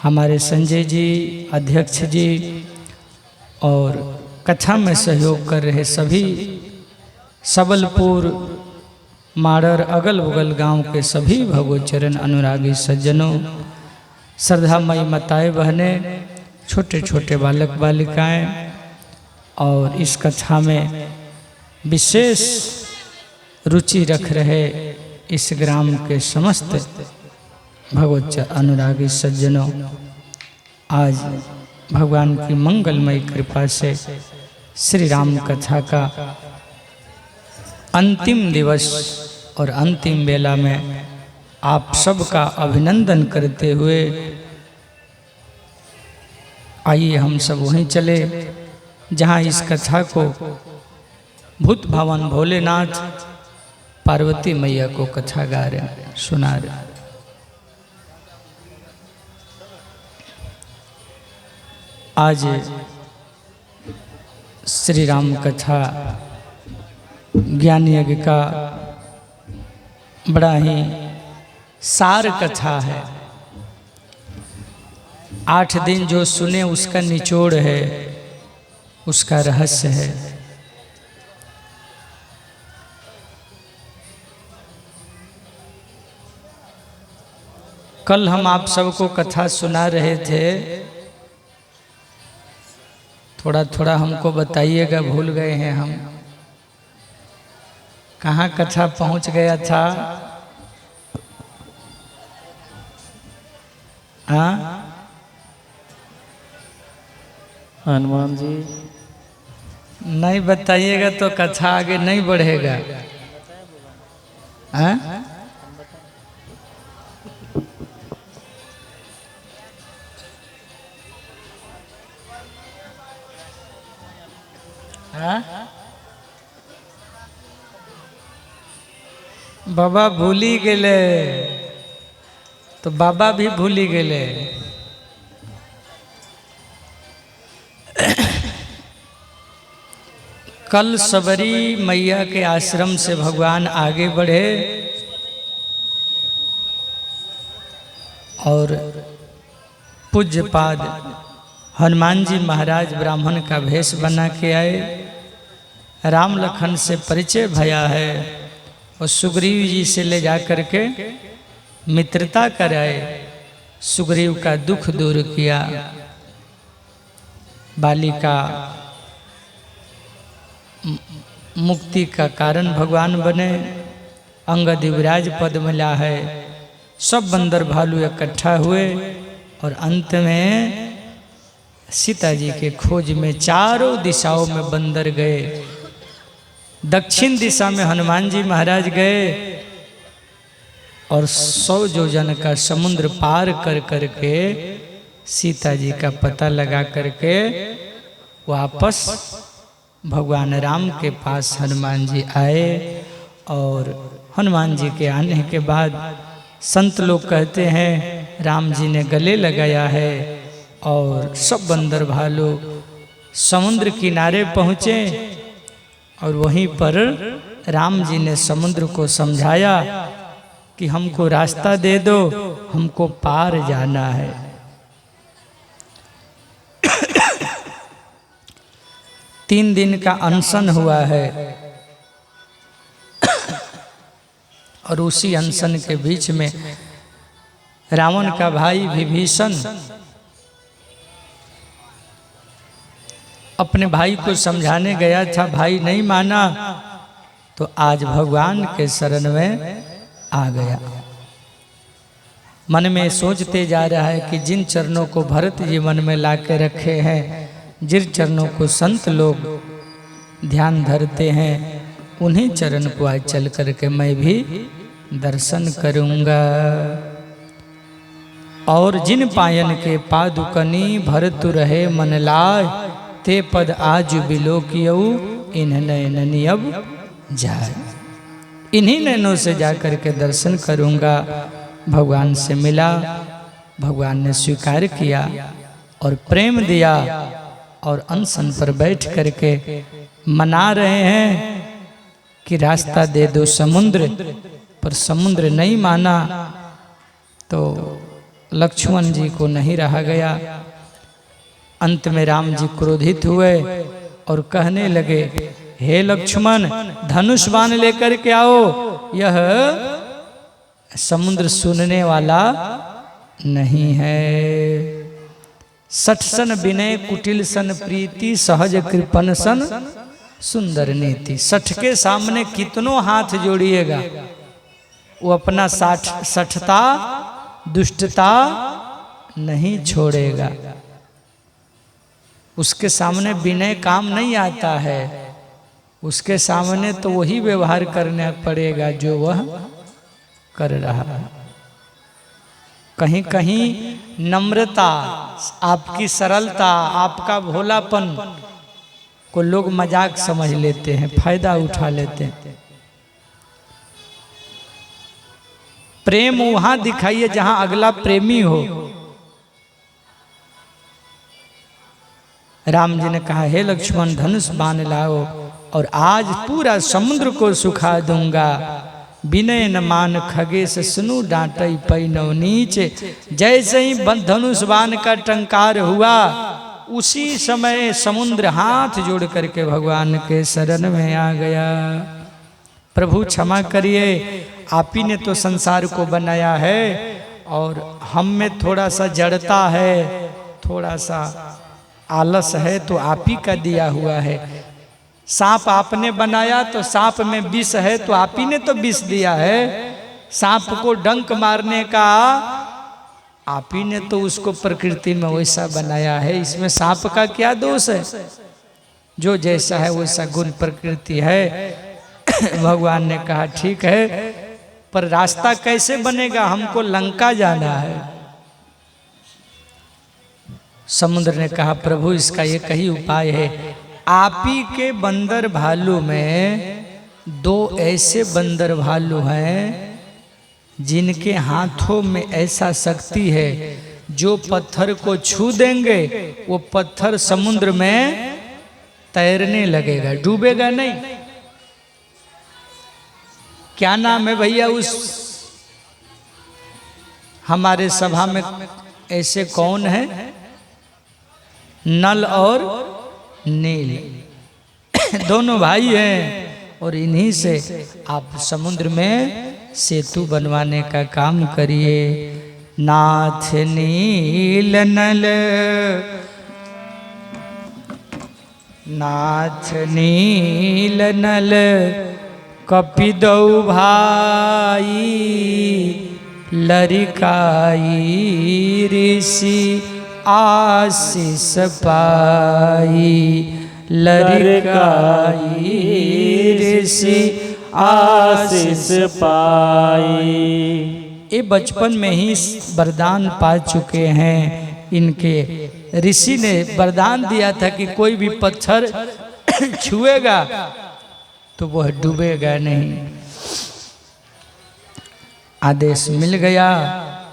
हमारे संजय जी, अध्यक्ष जी और कथा में सहयोग कर रहे सभी सबलपुर, माड़र, अगल बगल गांव के सभी भगवत चरण अनुरागी सज्जनों, श्रद्धामयी माताएं बहनें, छोटे छोटे बालक बालिकाएं और इस कथा में विशेष रुचि रख रहे इस ग्राम के समस्त भगवत अनुरागी सज्जनों, आज भगवान की मंगलमयी कृपा से श्री राम कथा का अंतिम दिवस और अंतिम बेला में आप सबका अभिनंदन करते हुए आइए हम सब वहीं चले जहां इस कथा को भूत भवन भोलेनाथ पार्वती मैया को कथा गा रहे, सुना रहे। आज श्री राम कथा ज्ञान यज्ञ का बड़ा ही सार कथा है। 8 दिन जो सुने उसका निचोड़ है, उसका रहस्य है। कल हम आप सबको कथा सुना रहे थे, थोड़ा थोड़ा हमको बताइएगा, भूल गए हैं हम। कहाँ कथा पहुंच गया था? हाँ, हनुमान जी। नहीं बताइएगा तो कथा आगे नहीं बढ़ेगा। हाँ? हाँ? बाबा भूली गेले तो बाबा भी भूली गेले। कल सबरी मैया के आश्रम से भगवान आगे बढ़े और पूज्यपाद हनुमान जी महाराज ब्राह्मण का भेष बना के आए। राम लखन से परिचय भया है और सुग्रीव जी से ले जा कर के मित्रता कराए, सुग्रीव का दुख दूर किया, बाली का मुक्ति का कारण भगवान बने, अंगद युवराज पद मिला है। सब बंदर भालू इकट्ठा हुए और अंत में सीता जी के खोज में चारों दिशाओं में बंदर गए। दक्षिण दिशा में हनुमान जी महाराज गए और 100 योजन का समुद्र पार कर करके सीता जी का पता लगा करके वापस भगवान राम के पास हनुमान जी आए। और हनुमान जी के आने के बाद संत लोग कहते हैं राम जी ने गले लगाया है और सब बंदर भालू समुद्र किनारे पहुँचे और वहीं पर राम जी ने समुद्र को समझाया कि हमको रास्ता दे दो, हमको पार जाना है। 3 दिन का अनशन हुआ है और उसी अनशन के बीच में रावण का भाई विभीषण अपने भाई को समझाने गया था, भाई नहीं माना, तो आज भगवान के शरण में आ गया। मन में सोचते जा रहा है कि जिन चरणों को भरत जी मन में ला के रखे हैं, जिन चरणों को संत लोग ध्यान धरते हैं, उन्हीं चरण को आज चल करके मैं भी दर्शन करूंगा। और जिन पायन के पादुकनी भरतु रहे मन लाय, ते पद आज बिलोकियऊ इन नयननि अब जाए। इन्हीं नैनों से जाकर के दर्शन करूंगा। भगवान से मिला, भगवान ने स्वीकार किया और प्रेम दिया और अनशन पर बैठ करके मना रहे हैं कि रास्ता दे दो समुद्र, पर समुद्र नहीं माना। तो लक्ष्मण जी को नहीं रहा गया। अंत में राम जी क्रोधित हुए और कहने लगे, हे लक्ष्मण, धनुष बाण लेकर के आओ, यह समुद्र सुनने वाला नहीं है। सठ सन विनय कुटिल सन प्रीति, सहज कृपन सन सुंदर नीति। सठ के सामने कितनों हाथ जोड़िएगा, वो अपना सठता दुष्टता नहीं छोड़ेगा। उसके सामने विनय काम नहीं आता है, उसके सामने तो वही व्यवहार करना पड़ेगा जो वह कर रहा है। कहीं कहीं नम्रता, आपकी सरलता, आपका भोलापन को लोग मजाक समझ लेते हैं, फायदा उठा लेते हैं। प्रेम वहां दिखाइए जहां अगला प्रेमी हो। राम जी ने कहा, हे लक्ष्मण, धनुष बाण लाओ और आज पूरा समुद्र को सुखा दूंगा। विनय न मान खगेश सुनु डांटई पैनव नीचे। जैसे ही धनुष बाण का टंकार हुआ, उसी समय समुद्र हाथ जोड़ करके भगवान के शरण में आ गया। प्रभु क्षमा करिए, आप ही ने तो संसार को बनाया है और हम में थोड़ा सा जड़ता है, थोड़ा सा आलस है, तो आप ही का दिया हुआ है। सांप आपने बनाया तो सांप में विष है, तो आप ही ने तो विष दिया है। सांप को डंक मारने का आप ही ने तो उसको प्रकृति में वैसा बनाया है, इसमें सांप का क्या दोष है? जो जैसा है वैसा गुण प्रकृति है। भगवान ने कहा, ठीक है, पर रास्ता कैसे बनेगा? हमको लंका जाना है। समुद्र ने कहा, प्रभु इसका एक ही उपाय है। आप ही के बंदर भालू में दो ऐसे बंदर भालू हैं जिनके हाथों में ऐसा शक्ति है, जो पत्थर को छू देंगे वो पत्थर समुद्र में तैरने लगेगा, डूबेगा नहीं। क्या नाम है भैया उस हमारे सभा में? ऐसे कौन है? नल और नील दोनों भाई हैं, और इन्हीं से आप समुद्र में सेतु बनवाने का काम करिए। नाथ नील नल, नाथ नील नल कपिदौ भाई, लरिकाई ऋषि आशीष पाई, लरिकाई ऋषि आशीष पाई। ये बचपन में ही वरदान पा चुके हैं। इनके ऋषि ने वरदान दिया था कि कोई भी पत्थर छुएगा तो वह डूबेगा नहीं। आदेश मिल गया।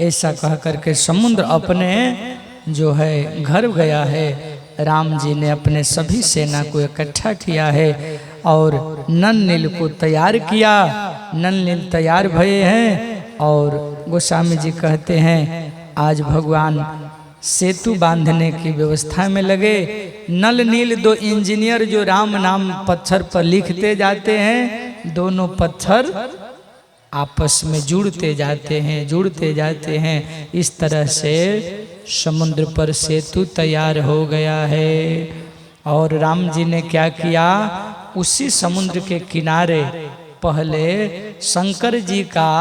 ऐसा कह करके समुद्र अपने जो है घर गया है। राम जी ने अपने सभी सेना को इकट्ठा किया है और नल नील को तैयार किया। नल नील तैयार भये हैं और गोस्वामी जी कहते हैं आज भगवान सेतु बांधने की व्यवस्था में लगे। नल नील दो इंजीनियर जो राम नाम पत्थर पर लिखते जाते हैं, दोनों पत्थर आपस में जुड़ते जाते हैं। इस तरह से समुद्र पर सेतु तैयार हो गया है। और राम जी ने क्या किया, उसी समुद्र के किनारे पहले शंकर जी का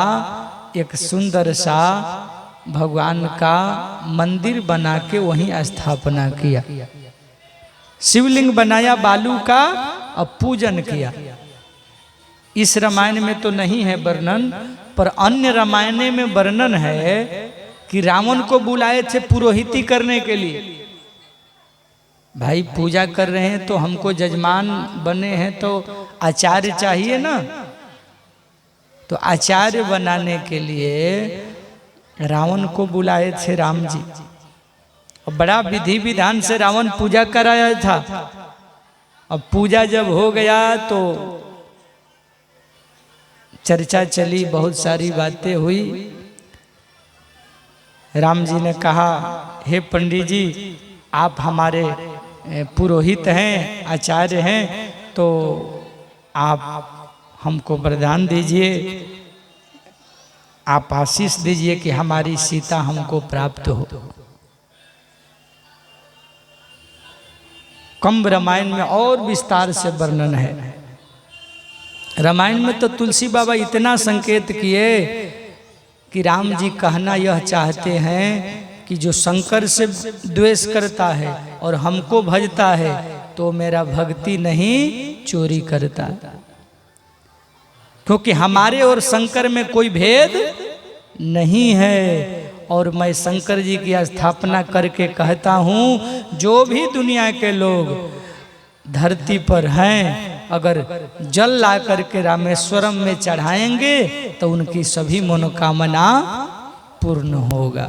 एक सुंदर सा भगवान का मंदिर बना के वहीं स्थापना किया। शिवलिंग बनाया बालू का और पूजन किया। इस रामायण में तो नहीं है वर्णन, पर अन्य रामायण में वर्णन है कि रावण को बुलाए थे पुरोहिती करने के लिए। भाई पूजा कर रहे हैं तो हमको जजमान बने हैं तो आचार्य चाहिए ना। तो आचार्य बनाने के लिए रावण को बुलाए थे राम जी, और बड़ा विधि विधान से रावण पूजा कराया था। अब पूजा जब हो गया तो चर्चा चली, बहुत सारी बातें हुई। राम जी ने कहा, हे पंडित जी, आप हमारे पुरोहित हैं, आचार्य हैं, तो आप हमको वरदान दीजिए, आप आशीष दीजिए कि हमारी सीता हमको प्राप्त हो। कंब रामायण में और विस्तार से वर्णन है। रामायण में तो तुलसी बाबा इतना संकेत किए कि राम जी कहना यह चाहते हैं कि जो शंकर से द्वेष करता है और हमको भजता है तो मेरा भक्ति नहीं चोरी करता, क्योंकि हमारे और शंकर में कोई भेद नहीं है। और मैं शंकर जी की स्थापना करके कहता हूँ, जो भी दुनिया के लोग धरती पर हैं, अगर जल ला करके रामेश्वरम में चढ़ाएंगे तो उनकी सभी मनोकामना पूर्ण होगा।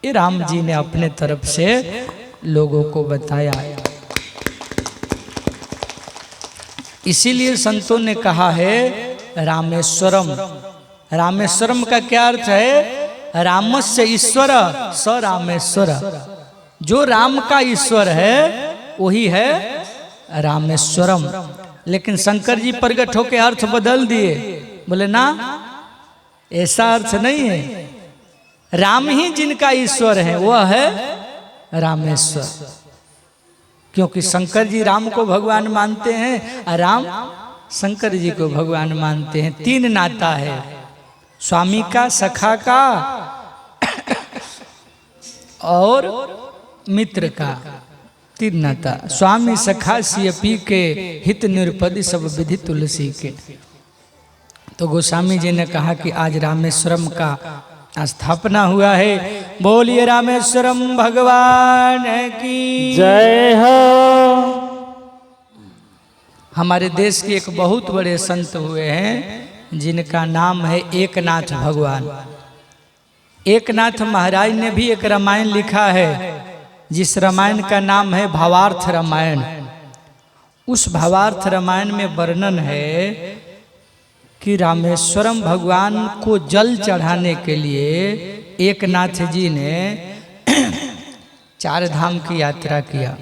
ये राम जी ने अपने तरफ से लोगों को बताया। इसीलिए संतों ने कहा है रामेश्वरम। रामेश्वरम का क्या अर्थ है? रामस्य ईश्वर स रामेश्वर। जो राम का ईश्वर है वही है रामेश्वरम। लेकिन शंकर जी प्रकट होकर अर्थ बदल दिए, बोले ना, ऐसा अर्थ नहीं है। राम ही जिनका ईश्वर है वह है रामेश्वर, क्योंकि शंकर जी राम को भगवान मानते हैं और राम शंकर जी को भगवान मानते हैं। तीन नाता है, स्वामी का, सखा का और मित्र का, तीन नाता। स्वामी सखा सियपी के हित निरुपदि सब विधि तुलसी के। तो गोस्वामी जी ने कहा कि आज रामेश्वरम का स्थापना हुआ है। बोलिए रामेश्वरम भगवान की जय हो। हमारे देश के एक बहुत बड़े संत हुए हैं जिनका नाम है एकनाथ भगवान। एकनाथ महाराज ने भी एक रामायण लिखा है, जिस रामायण का नाम है भावार्थ रामायण। उस भावार्थ रामायण में वर्णन है कि रामेश्वरम भगवान को जल चढ़ाने के लिए एकनाथ जी ने 4 धाम की यात्रा किया।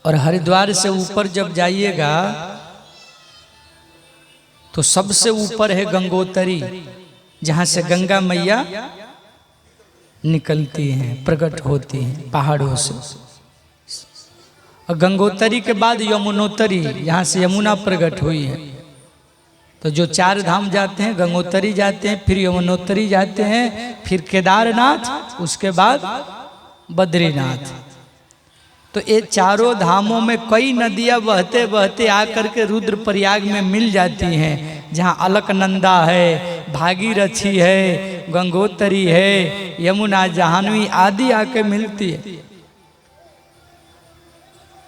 और हरिद्वार से ऊपर जब जाइएगा तो सबसे ऊपर है गंगोत्री, जहाँ से गंगा मैया निकलती हैं, प्रकट होती हैं पहाड़ों से। और गंगोत्री के बाद यमुनोत्री, यहाँ से यमुना प्रकट हुई है। तो जो 4 धाम जाते हैं, गंगोत्री जाते हैं, फिर यमुनोत्री जाते हैं, फिर केदारनाथ, उसके बाद बद्रीनाथ। तो ये चारों धामों में कई नदियां बहते बहते आकर के रुद्रप्रयाग में मिल जाती हैं, जहाँ अलकनंदा है, भागीरथी है, गंगोत्री है, यमुना, जाह्नवी आदि आके मिलती है।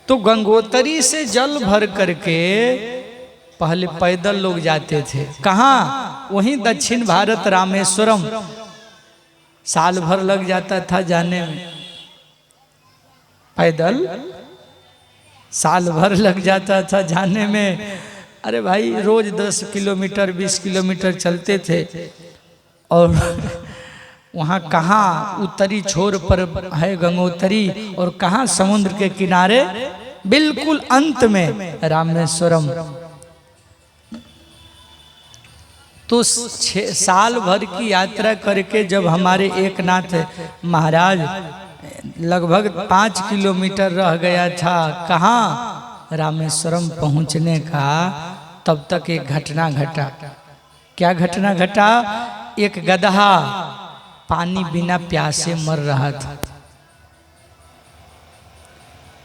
तो गंगोत्री से जल भर करके पहले पैदल लोग जाते थे। कहाँ? वहीं दक्षिण भारत रामेश्वरम। साल भर लग जाता था जाने में, पैदल साल भर लग जाता था जाने में। अरे भाई, रोज 10 किलोमीटर 20 किलोमीटर चलते थे। और वहाँ कहाँ उत्तरी छोर पर है गंगोत्री और कहाँ समुद्र के किनारे, बिल्कुल अंत में रामेश्वरम। तो 6 साल भर की यात्रा करके जब हमारे एकनाथ महाराज लगभग 5 किलोमीटर रह गया था कहाँ, रामेश्वरम पहुँचने का, तब तक एक घटना घटा। क्या घटना घटा? एक गदहा पानी बिना प्यासे मर रहा था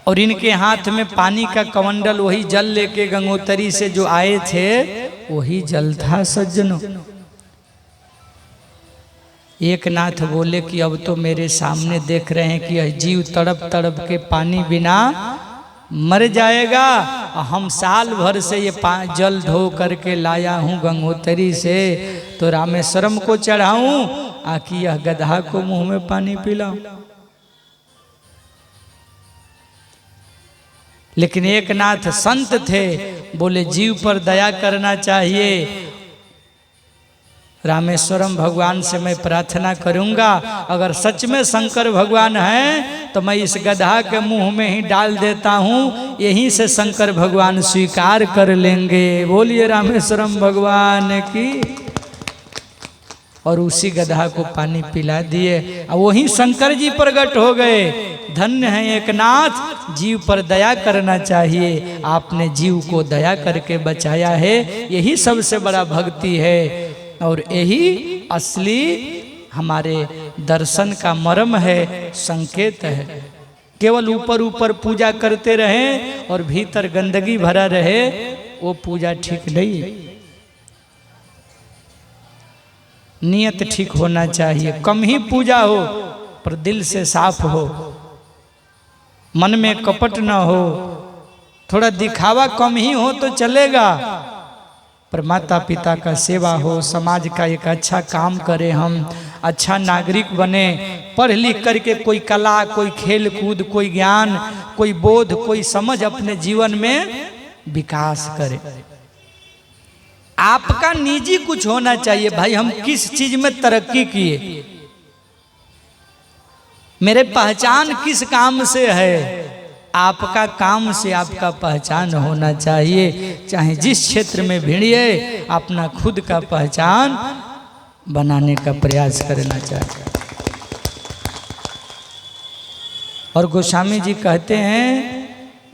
और इनके हाथ में पानी का कमंडल, वही जल लेके गंगोत्री से जो आए थे वही जल था सज्जनों। एकनाथ बोले कि अब तो मेरे सामने देख रहे हैं कि यह जीव तड़प तड़प के पानी बिना मर जाएगा। हम साल भर से ये जल धो करके लाया हूँ गंगोत्री से, तो रामेश्वरम को चढ़ाऊं आकि यह गधा को मुंह में पानी पिलाऊं। लेकिन एकनाथ संत थे, बोले जीव पर दया करना चाहिए। रामेश्वरम भगवान से मैं प्रार्थना करूंगा, अगर सच में शंकर भगवान हैं तो मैं इस गधा के मुंह में ही डाल देता हूँ, यहीं से शंकर भगवान स्वीकार कर लेंगे। बोलिए रामेश्वरम भगवान की। और उसी गधा को पानी पिला दिए और वहीं शंकर जी प्रकट हो गए। धन्य है एक नाथ, जीव पर दया करना चाहिए, आपने जीव को दया करके बचाया है, यही सबसे बड़ा भक्ति है और यही असली हमारे दर्शन का मर्म है, संकेत है। केवल ऊपर ऊपर पूजा करते रहें और भीतर गंदगी भरा रहे, वो पूजा ठीक नहीं है। नियत ठीक होना चाहिए, कम ही पूजा हो पर दिल से साफ हो, मन में कपट ना हो, थोड़ा दिखावा कम ही हो तो चलेगा, पर माता पिता का सेवा हो, समाज का एक अच्छा काम करें, हम अच्छा नागरिक बने, पढ़ लिख करके कोई कला, कोई खेल कूद, कोई ज्ञान, कोई बोध, कोई समझ अपने जीवन में विकास करें। आपका निजी कुछ होना चाहिए, भाई हम किस चीज में तरक्की किए, मेरे पहचान किस काम से है, आपका काम से आपका पहचान होना चाहिए। चाहे जिस क्षेत्र में भिड़िए, अपना खुद का पहचान बनाने का प्रयास करना चाहिए। और गोस्वामी जी कहते हैं,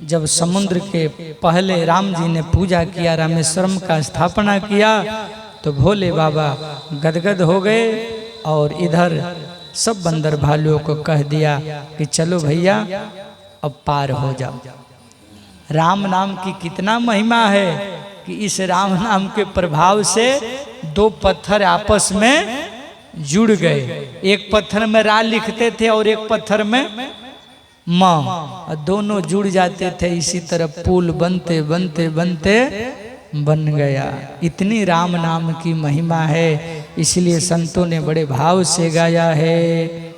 जब समुद्र के पहले राम जी ने पूजा किया, रामेश्वरम का स्थापना किया, तो भोले बाबा गदगद हो गए और इधर सब बंदर भालुओं को कह दिया कि चलो भैया अब पार हो जाओ। राम नाम की कितना महिमा है कि इस राम नाम के प्रभाव से दो पत्थर आपस में जुड़ गए। एक पत्थर में रा लिखते थे और एक पत्थर में माँ, दोनों जुड़ जाते थे। इसी तरह पुल बनते बनते बनते बन गया। इतनी राम नाम की महिमा है, इसलिए संतों ने बड़े भाव से गाया है।